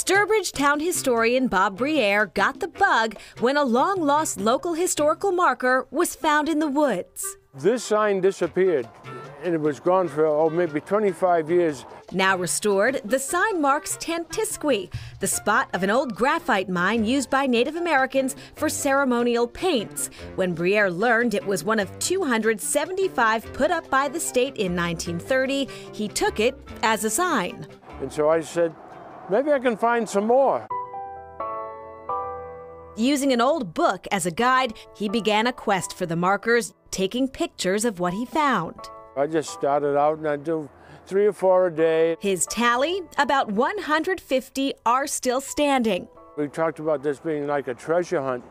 Sturbridge town historian Bob Briere got the bug when a long-lost local historical marker was found in the woods. This sign disappeared, and it was gone for, maybe 25 years. Now restored, the sign marks Tantisqui, the spot of an old graphite mine used by Native Americans for ceremonial paints. When Briere learned it was one of 275 put up by the state in 1930, he took it as a sign. And so I said, maybe I can find some more. Using an old book as a guide, he began a quest for the markers, taking pictures of what he found. I just started out and I'd do 3 or 4 a day. His tally, about 150 are still standing. We talked about this being like a treasure hunt.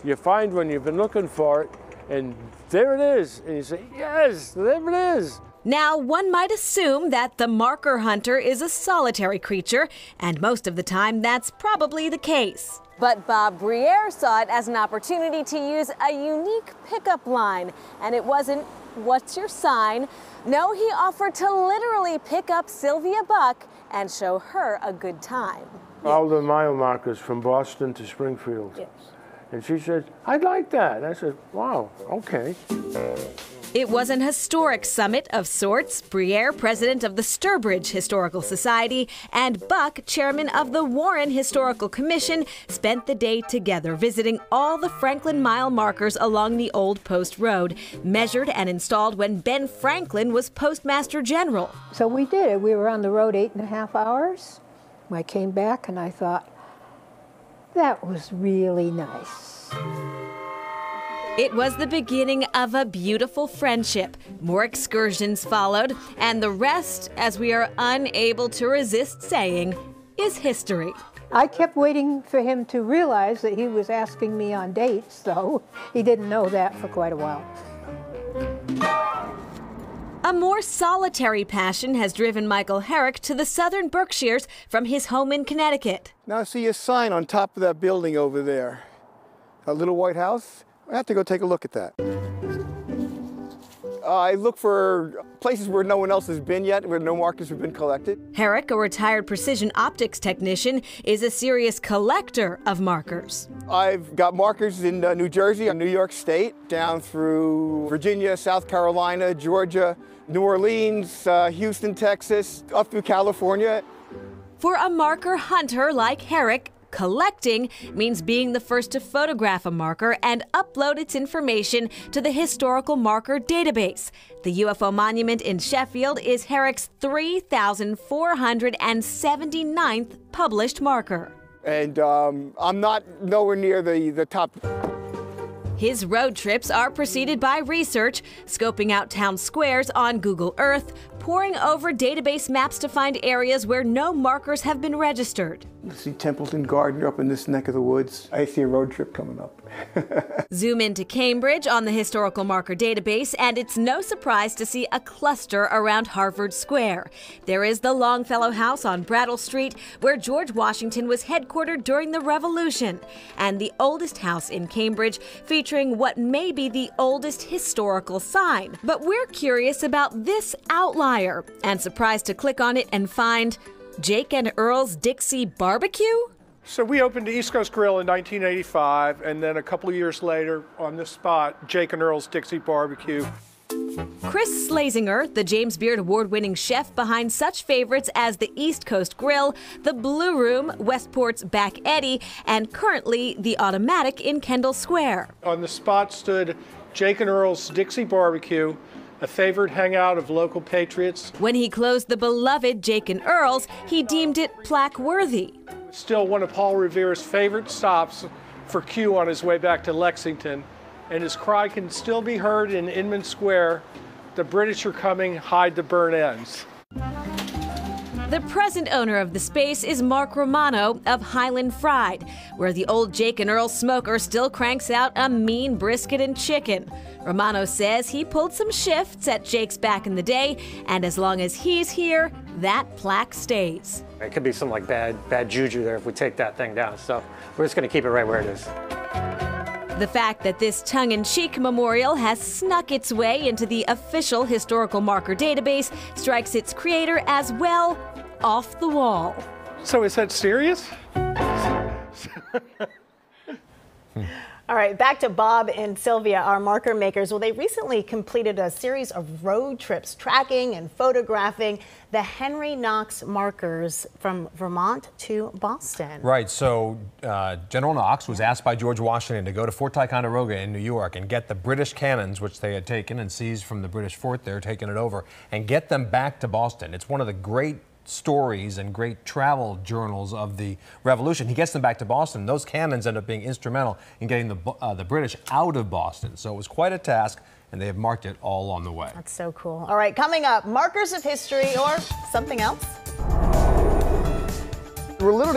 You find when you've been looking for it, and there it is. And you say, yes, there it is. Now, one might assume that the marker hunter is a solitary creature, and most of the time that's probably the case. But Bob Briere saw it as an opportunity to use a unique pickup line, and it wasn't, "What's your sign?" No, he offered to literally pick up Sylvia Buck and show her a good time. All the mile markers from Boston to Springfield. Yes. And she said, I'd like that. I said, wow, okay. It was an historic summit of sorts. Briere, president of the Sturbridge Historical Society, and Buck, chairman of the Warren Historical Commission, spent the day together visiting all the Franklin mile markers along the Old Post Road, measured and installed when Ben Franklin was Postmaster General. So we did it. We were on the road 8.5 hours. I came back and I thought, that was really nice. It was the beginning of a beautiful friendship. More excursions followed, and the rest, as we are unable to resist saying, is history. I kept waiting for him to realize that he was asking me on dates, though. He didn't know that for quite a while. A more solitary passion has driven Michael Herrick to the southern Berkshires from his home in Connecticut. Now see a sign on top of that building over there. A little white house. I have to go take a look at that. I look for places where no one else has been yet, where no markers have been collected. Herrick, a retired precision optics technician, is a serious collector of markers. I've got markers in New Jersey, New York State, down through Virginia, South Carolina, Georgia, New Orleans, Houston, Texas, up through California. For a marker hunter like Herrick, collecting means being the first to photograph a marker and upload its information to the Historical Marker Database. The UFO monument in Sheffield is Herrick's 3,479th published marker. And I'm not nowhere near the top. His road trips are preceded by research, scoping out town squares on Google Earth, poring over database maps to find areas where no markers have been registered. You see Templeton Gardner up in this neck of the woods. I see a road trip coming up. Zoom into Cambridge on the Historical Marker Database, and it's no surprise to see a cluster around Harvard Square. There is the Longfellow House on Brattle Street, where George Washington was headquartered during the Revolution, and the oldest house in Cambridge, featuring what may be the oldest historical sign. But we're curious about this outlier, and surprised to click on it and find Jake and Earl's Dixie Barbecue? So we opened East Coast Grill in 1985, and then a couple of years later, on this spot, Jake and Earl's Dixie Barbecue. Chris Slazinger, the James Beard Award-winning chef behind such favorites as the East Coast Grill, the Blue Room, Westport's Back Eddy, and currently the Automatic in Kendall Square. On the spot stood Jake and Earl's Dixie Barbecue, a favorite hangout of local patriots. When he closed the beloved Jake and Earl's, he deemed it plaque-worthy. Still one of Paul Revere's favorite stops for Q on his way back to Lexington, and his cry can still be heard in Inman Square, "The British are coming, hide the burnt ends." The present owner of the space is Mark Romano of Highland Fried, where the old Jake and Earl smoker still cranks out a mean brisket and chicken. Romano says he pulled some shifts at Jake's back in the day, and as long as he's here, that plaque stays. It could be some like bad juju there if we take that thing down, so we're just going to keep it right where it is. The fact that this tongue-in-cheek memorial has snuck its way into the official Historical Marker Database strikes its creator as, well, off the wall. So is that serious? All right, back to Bob and Sylvia, our marker makers. Well, they recently completed a series of road trips tracking and photographing the Henry Knox markers from Vermont to Boston. Right, so General Knox was asked by George Washington to go to Fort Ticonderoga in New York and get the British cannons, which they had taken and seized from the British fort there, taking it over, and get them back to Boston. It's one of the great stories and great travel journals of the Revolution. He gets them back to Boston. Those cannons end up being instrumental in getting the British out of Boston. So it was quite a task, and they have marked it all on the way. That's so cool. All right, coming up, markers of history or something else. We're literally